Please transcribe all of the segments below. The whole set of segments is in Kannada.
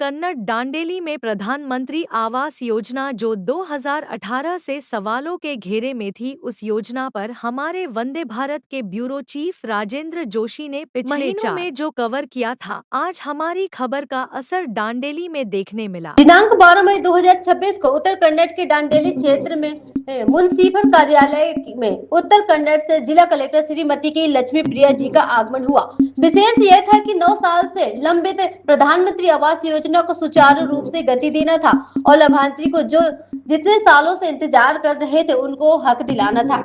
कन्नड़ डांडेली में प्रधानमंत्री आवास योजना जो 2018 से सवालों के घेरे में थी, उस योजना पर हमारे वंदे भारत के ब्यूरो चीफ राजेंद्र जोशी ने पिछले महीनों में जो कवर किया था, आज हमारी खबर का असर डांडेली में देखने मिला। दिनांक 12 मई 2026 को उत्तर कन्नड़ के डांडेली क्षेत्र में म्युनिसिपल कार्यालय में उत्तर कन्नड़ से जिला कलेक्टर श्रीमती की लक्ष्मी प्रिया जी का आगमन हुआ। विशेष यह था कि 9 साल से लंबित प्रधानमंत्री आवास योजना को सुचारू रूप से गति देना था और लाभार्थी को जो जितने सालों से इंतजार कर रहे थे उनको हक दिलाना था।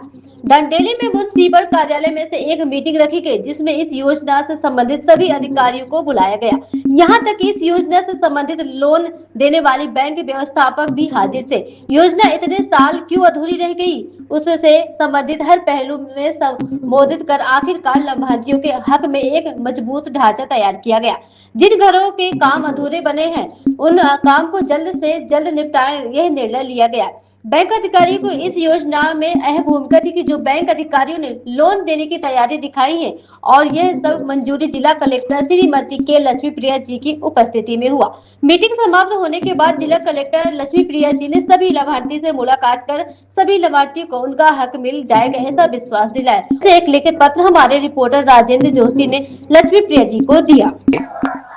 डांडेली में म्युनिसिपल कार्यालय में से एक मीटिंग रखी गई जिसमें इस योजना से संबंधित सभी अधिकारियों को बुलाया गया। यहाँ तक इस योजना से संबंधित लोन देने वाली बैंक व्यवस्थापक भी हाजिर थे। योजना इतने साल क्यों अधूरी रह गई, उससे संबंधित हर पहलू में संबोधित कर आखिरकार लाभार्थियों के हक में एक मजबूत ढांचा तैयार किया गया। जिन घरों के काम अधूरे बने हैं उन काम को जल्द से जल्द निपटाए, यह निर्णय लिया गया। बैंक अधिकारियों को इस योजना में अहम भूमिका थी कि जो बैंक अधिकारियों ने लोन देने की तैयारी दिखाई है और यह सब मंजूरी जिला कलेक्टर श्रीमती के लक्ष्मी प्रिया जी की उपस्थिति में हुआ। मीटिंग समाप्त होने के बाद जिला कलेक्टर लक्ष्मी प्रिया जी ने सभी लाभार्थी से मुलाकात कर सभी लाभार्थियों को उनका हक मिल जाएगा ऐसा विश्वास दिलाया। एक लिखित पत्र हमारे रिपोर्टर राजेंद्र जोशी ने लक्ष्मी प्रिया जी को दिया।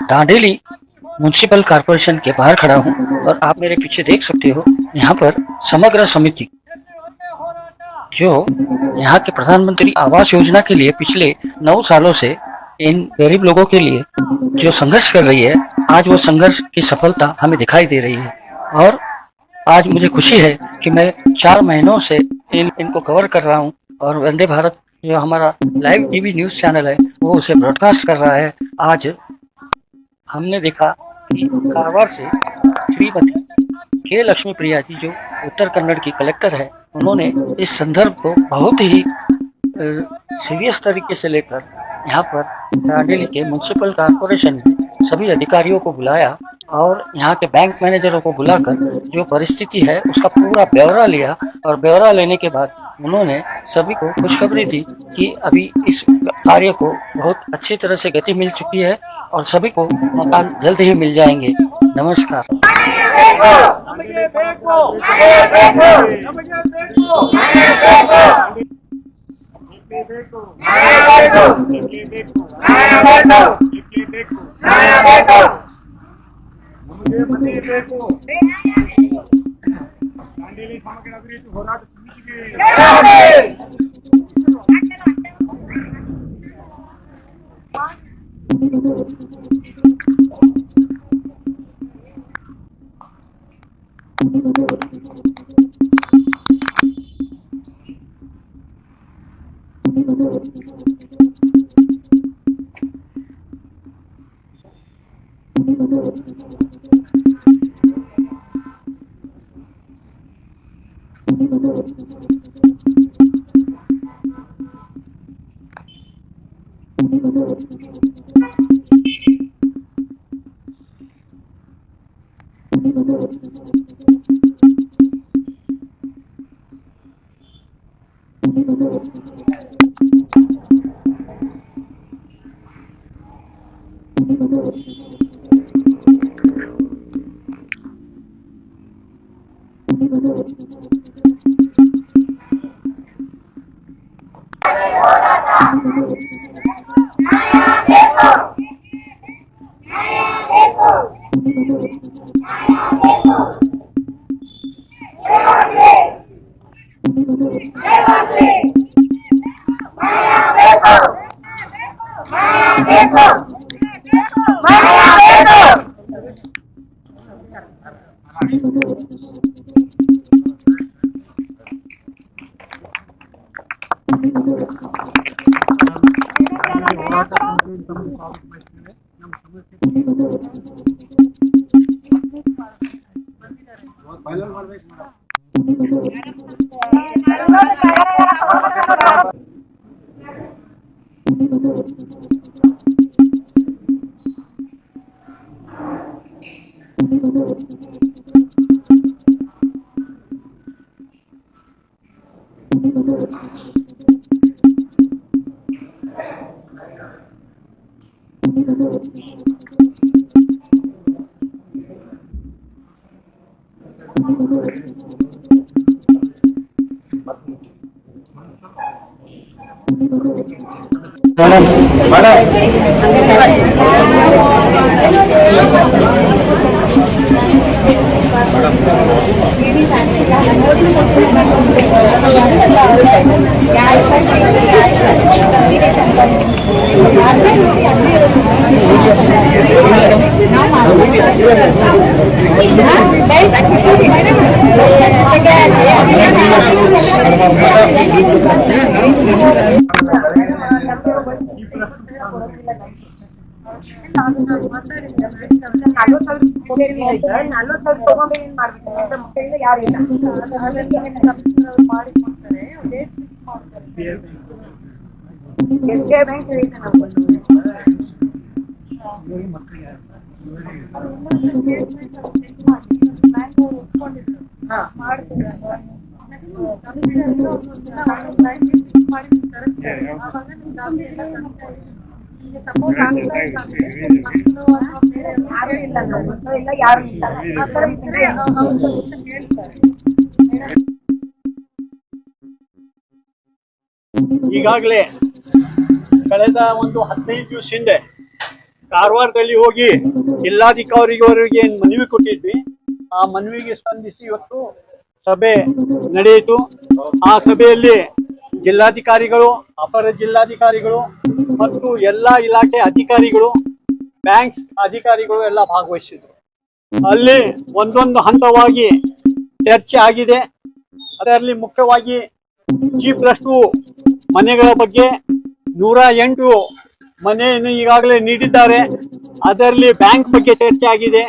डांडेली म्युनिसिपल कॉर्पोरेशन के बाहर खड़ा हूँ और आप मेरे पीछे देख सकते हो, यहाँ पर समग्र समिति जो यहाँ के प्रधानमंत्री आवास योजना के लिए पिछले 9 सालों से इन गरीब लोगों के लिए जो संघर्ष कर रही है, आज वो संघर्ष की सफलता हमें दिखाई दे रही है। और आज मुझे खुशी है कि मैं 4 महीनों से इनको कवर कर रहा हूँ और वंदे भारत जो हमारा लाइव टीवी न्यूज चैनल है वो उसे ब्रॉडकास्ट कर रहा है। आज हमने देखा कि कारवार से श्रीमती के लक्ष्मी प्रिया जी जो उत्तर कन्नड़ की कलेक्टर है, उन्होंने इस संदर्भ को बहुत ही सीरियस तरीके से लेकर यहाँ पर डांडेली के म्युनिसिपल कॉर्पोरेशन में सभी अधिकारियों को बुलाया और यहाँ के बैंक मैनेजरों को बुलाकर जो परिस्थिति है उसका पूरा ब्यौरा लिया और ब्यौरा लेने के बाद उन्होंने सभी को खुशखबरी दी कि अभी इस कार्य को बहुत अच्छी तरह से गति मिल चुकी है और सभी को मकान जल्द ही मिल जाएंगे। नमस्कार। डांडेली ಸಮಗ್ರ ಅಭಿವೃದ್ಧಿ ಹೋರಾಟ ಸಮಿತಿಗೆ ಈಗಾಗಲೇ ಕಳೆದ ಒಂದು 15 ದಿವಸ ಹಿಂದೆ ಕಾರವಾರದಲ್ಲಿ ಹೋಗಿ ಜಿಲ್ಲಾಧಿಕಾರಿಯವರಿಗೆ ಮನವಿ ಕೊಟ್ಟಿದ್ವಿ. ಆ ಮನವಿಗೆ ಸ್ಪಂದಿಸಿ ಇವತ್ತು ಸಭೆ ನಡೆಯಿತು. ಆ ಸಭೆಯಲ್ಲಿ ಜಿಲ್ಲಾಧಿಕಾರಿಗಳು, ಅಪರ ಜಿಲ್ಲಾಧಿಕಾರಿಗಳು ಮತ್ತು ಎಲ್ಲಾ ಇಲಾಖೆ ಅಧಿಕಾರಿಗಳು, ಬ್ಯಾಂಕ್ಸ್ ಅಧಿಕಾರಿಗಳು ಎಲ್ಲ ಭಾಗವಹಿಸಿದ್ರು. ಅಲ್ಲಿ ಒಂದೊಂದು ಹಂತವಾಗಿ ಚರ್ಚೆ ಆಗಿದೆ. ಅದರಲ್ಲಿ ಮುಖ್ಯವಾಗಿ G+2 ಮನೆಗಳ ಬಗ್ಗೆ 108 ಮನೆಯನ್ನು ಈಗಾಗಲೇ ನೀಡಿದ್ದಾರೆ. ಅದರಲ್ಲಿ ಬ್ಯಾಂಕ್ ಬಗ್ಗೆ ಚರ್ಚೆ ಆಗಿದೆ.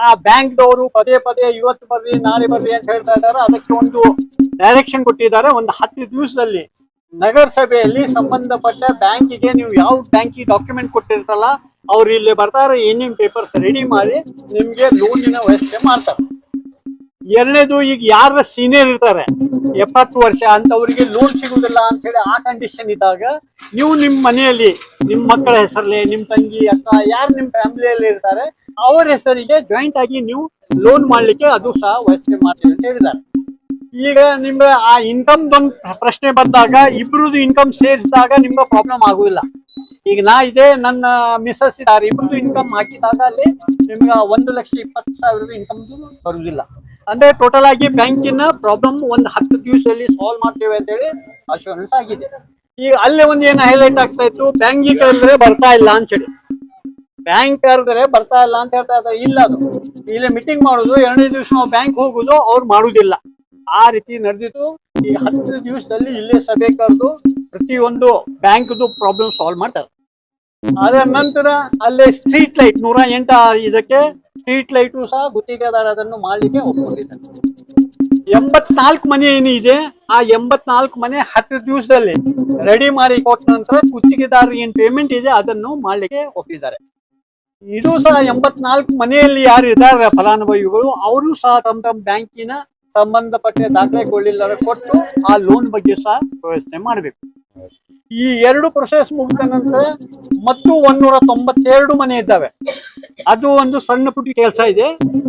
ಆ ಬ್ಯಾಂಕ್ದವರು ಪದೇ ಪದೇ ಇವತ್ತು ಬರ್ರಿ ನಾಳೆ ಬರ್ರಿ ಅಂತ ಹೇಳ್ತಾ ಇದ್ದಾರೆ. ಅದಕ್ಕೆ ಒಂದು ಡೈರೆಕ್ಷನ್ ಕೊಟ್ಟಿದ್ದಾರೆ. ಒಂದು 10 ದಿವಸದಲ್ಲಿ ನಗರಸಭೆಯಲ್ಲಿ ಸಂಬಂಧಪಟ್ಟ ಬ್ಯಾಂಕಿಗೆ ನೀವು ಯಾವ ಬ್ಯಾಂಕಿಗೆ ಡಾಕ್ಯುಮೆಂಟ್ ಕೊಟ್ಟಿರ್ತಲ್ಲ ಅವ್ರು ಇಲ್ಲಿ ಬರ್ತಾರೆ, ಏನೇನು ಪೇಪರ್ಸ್ ರೆಡಿ ಮಾಡಿ ನಿಮ್ಗೆ ಲೋನಿನ ವ್ಯವಸ್ಥೆ ಮಾಡ್ತಾರೆ. ಎರಡನೇದು, ಈಗ ಯಾರ ಸೀನಿಯರ್ ಇರ್ತಾರೆ 70 ವರ್ಷ ಅಂತವರಿಗೆ ಲೋನ್ ಸಿಗುದಿಲ್ಲ ಅಂತ ಹೇಳಿ ಆ ಕಂಡೀಷನ್ ಇದ್ದಾಗ ನೀವು ನಿಮ್ಮ ಮನೆಯಲ್ಲಿ ನಿಮ್ಮ ಮಕ್ಕಳ ಹೆಸರಲ್ಲಿ, ನಿಮ್ಮ ತಂಗಿ ಅಕ್ಕ ಯಾರು ನಿಮ್ಮ ಫ್ಯಾಮಿಲಿಯಲ್ಲಿ ಇರ್ತಾರೆ ಅವ್ರ ಹೆಸರಿಗೆ ಜಾಯಿಂಟ್ ಆಗಿ ನೀವು ಲೋನ್ ಮಾಡ್ಲಿಕ್ಕೆ ಅದು ಸಹ ವ್ಯವಸ್ಥೆ ಮಾಡ್ತೀವಿ ಅಂತ ಹೇಳಿದ್ದಾರೆ. ಈಗ ನಿಮ್ಗೆ ಆ ಇನ್ಕಮ್ ಒಂದು ಪ್ರಶ್ನೆ ಬಂದಾಗ ಇಬ್ರದ್ದು ಇನ್ಕಮ್ ಸೇರಿಸಿದಾಗ ನಿಮ್ಗೆ ಪ್ರಾಬ್ಲಮ್ ಆಗುದಿಲ್ಲ. ಈಗ ನಾ ಇದೆ, ನನ್ನ ಮಿಸಸ್ ಇದ್ದಾರೆ, ಇಬ್ರದ್ದು ಇನ್ಕಮ್ ಹಾಕಿದಾಗ ಅಲ್ಲಿ ನಿಮ್ಗೆ 1,20,000 ಇನ್ಕಮ್ ಬರುವುದಿಲ್ಲ. ಅಂದ್ರೆ ಟೋಟಲ್ ಆಗಿ ಬ್ಯಾಂಕಿನ ಪ್ರಾಬ್ಲಮ್ ಒಂದು 10 ದಿವಸದಲ್ಲಿ ಸಾಲ್ವ್ ಮಾಡ್ತೇವೆ ಅಂತ ಹೇಳಿ ಅಶ್ಯೂರೆನ್ಸ್ ಆಗಿದೆ. ಈಗ ಅಲ್ಲೇ ಒಂದು ಏನು ಹೈಲೈಟ್ ಆಗ್ತಾ ಇತ್ತು, ಬ್ಯಾಂಕಿಗೆ ಕರೆದ್ರೆ ಬರ್ತಾ ಇಲ್ಲ ಅಂತ ಹೇಳಿ. ಬ್ಯಾಂಕ್ ಕರೆದ್ರೆ ಬರ್ತಾ ಇಲ್ಲ ಅಂತ ಹೇಳ್ತಾ ಇದ್ದಾರೆ. ಇಲ್ಲ, ಅದು ಇಲ್ಲಿ ಮೀಟಿಂಗ್ ಮಾಡುದು, 2ನೇ ದಿವಸ ನಾವು ಬ್ಯಾಂಕ್ ಹೋಗುದು, ಅವ್ರು ಮಾಡುದಿಲ್ಲ. ಆ ರೀತಿ ನಡೆದಿತ್ತು. ಈ 10 ದಿವಸದಲ್ಲಿ ಇಲ್ಲೇ ಸಭೆ ಕರೆದು ಪ್ರತಿಯೊಂದು ಬ್ಯಾಂಕ್ದು ಪ್ರಾಬ್ಲಮ್ ಸಾಲ್ವ್ ಮಾಡ್ತಾರೆ. ಅದರ ನಂತರ ಅಲ್ಲೇ ಸ್ಟ್ರೀಟ್ ಲೈಟ್ 108 ಇದಕ್ಕೆ ಸ್ಟ್ರೀಟ್ ಲೈಟು ಸಹ ಗುತ್ತಿಗೆದಾರ ಅದನ್ನು ಮಾಡ್ಲಿಕ್ಕೆ ಒಪ್ಕೊಂಡಿದ್ದಾರೆ. 84 ಮನೆ ಏನಿದೆ ಆ 84 ಮನೆ 10 ದಿವಸದಲ್ಲಿ ರೆಡಿ ಮಾಡಿ ಕೊಟ್ಟ ನಂತರ ಗುತ್ತಿಗೆದಾರ ಏನ್ ಪೇಮೆಂಟ್ ಇದೆ ಅದನ್ನು ಮಾಡ್ಲಿಕ್ಕೆ ಒಪ್ಪಿದ್ದಾರೆ. ಇದು ಸಹ 84 ಮನೆಯಲ್ಲಿ ಯಾರು ಇದ್ದಾರೆ ಫಲಾನುಭವಿಗಳು ಅವರು ಸಹ ತಮ್ಮ ಬ್ಯಾಂಕಿನ ಸಂಬಂಧಪಟ್ಟ ದಾಖಲೆಗಳಿಲ್ಲದ ಕೊಟ್ಟು ಆ ಲೋನ್ ಬಗ್ಗೆ ಸಹ ವ್ಯವಸ್ಥೆ ಮಾಡಬೇಕು. ಈ 2 ಪ್ರೊಸೆಸ್ ಮುಗಿದ ನಂತರ ಮತ್ತು 192 ಮನೆ ಇದ್ದಾವೆ. ಅದು ಒಂದು ಸಣ್ಣ ಪುಟ್ಟ ಕೆಲಸ ಇದೆ.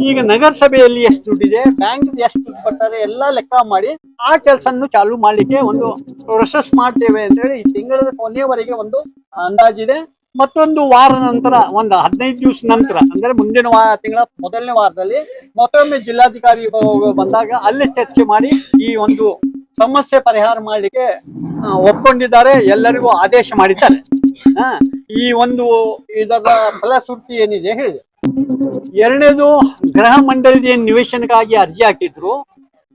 ಈಗ ನಗರಸಭೆಯಲ್ಲಿ ಎಷ್ಟು ದುಡ್ಡಿದೆ, ಬ್ಯಾಂಕ್ ಎಷ್ಟು ದುಡ್ಡು ಬರ್ತಾರೆ ಎಲ್ಲ ಲೆಕ್ಕ ಮಾಡಿ ಆ ಕೆಲಸನ್ನು ಚಾಲು ಮಾಡ್ಲಿಕ್ಕೆ ಒಂದು ಪ್ರೊಸೆಸ್ ಮಾಡ್ತೇವೆ ಅಂತ ಹೇಳಿ ಈ ತಿಂಗಳ ಕೊನೆಯವರೆಗೆ ಒಂದು ಅಂದಾಜಿದೆ. ಮತ್ತೊಂದು ವಾರ ನಂತರ ಒಂದು 15 ದಿವಸ ನಂತರ ಅಂದ್ರೆ ಮುಂದಿನ ತಿಂಗಳ ಮೊದಲನೇ ವಾರದಲ್ಲಿ ಮತ್ತೊಮ್ಮೆ ಜಿಲ್ಲಾಧಿಕಾರಿ ಬಂದಾಗ ಅಲ್ಲೇ ಚರ್ಚೆ ಮಾಡಿ ಈ ಒಂದು ಸಮಸ್ಯೆ ಪರಿಹಾರ ಮಾಡ್ಲಿಕ್ಕೆ ಒಪ್ಕೊಂಡಿದ್ದಾರೆ. ಎಲ್ಲರಿಗೂ ಆದೇಶ ಮಾಡಿದ್ದಾರೆ. ಈ ಒಂದು ಇದರ ಫಲಶ್ರುತಿ ಏನಿದೆ ಹೇಳಿದೆ. ಎರಡನೇದು, ಗೃಹ ಮಂಡಳಿದ ಏನ್ ನಿವೇಶನಕ್ಕಾಗಿ ಅರ್ಜಿ ಹಾಕಿದ್ರು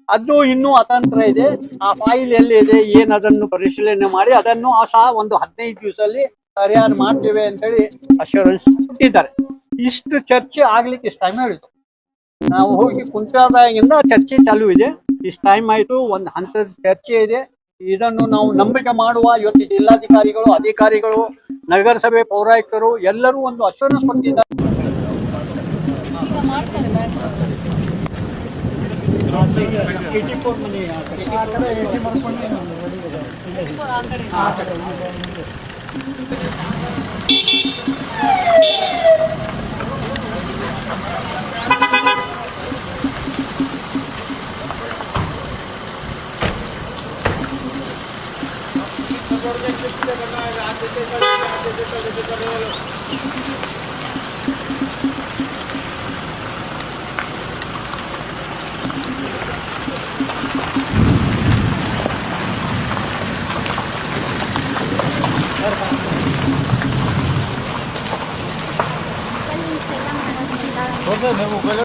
ಅದು ಇನ್ನೂ ಅತಂತ್ರ ಇದೆ. ಆ ಫೈಲ್ ಎಲ್ಲಿ ಇದೆ ಏನ್ ಅದನ್ನು ಪರಿಶೀಲನೆ ಮಾಡಿ ಅದನ್ನು ಸಹ ಒಂದು 15 ದಿವಸದಲ್ಲಿ ಪರಿಹಾರ ಮಾಡ್ತೇವೆ ಅಂತ ಹೇಳಿ ಅಶ್ಯೂರೆನ್ಸ್ ಕೊಟ್ಟಿದ್ದಾರೆ. ಇಷ್ಟು ಚರ್ಚೆ ಆಗ್ಲಿಕ್ಕೆ ಇಷ್ಟು ಟೈಮ್ ಹೇಳಿತು. ನಾವು ಹೋಗಿ ಕುಂತಾದಾಗಿಂದ ಚರ್ಚೆ ಚಾಲು ಇದೆ. ಇಷ್ಟು ಟೈಮ್ ಆಯ್ತು. ಒಂದು ಹಂತದ ಚರ್ಚೆ ಇದೆ. ಇದನ್ನು ನಾವು ನಂಬಿಕೆ ಮಾಡುವ ಇವತ್ತು ಜಿಲ್ಲಾಧಿಕಾರಿಗಳು, ಅಧಿಕಾರಿಗಳು, ನಗರಸಭೆ ಪೌರಾಯುಕ್ತರು ಎಲ್ಲರೂ ಒಂದು ಅಶ್ಯೂರೆನ್ಸ್ ಕೊಟ್ಟಿದ್ದಾರೆ. आगे पीछे करना है, आगे पीछे कर, आगे पीछे कर।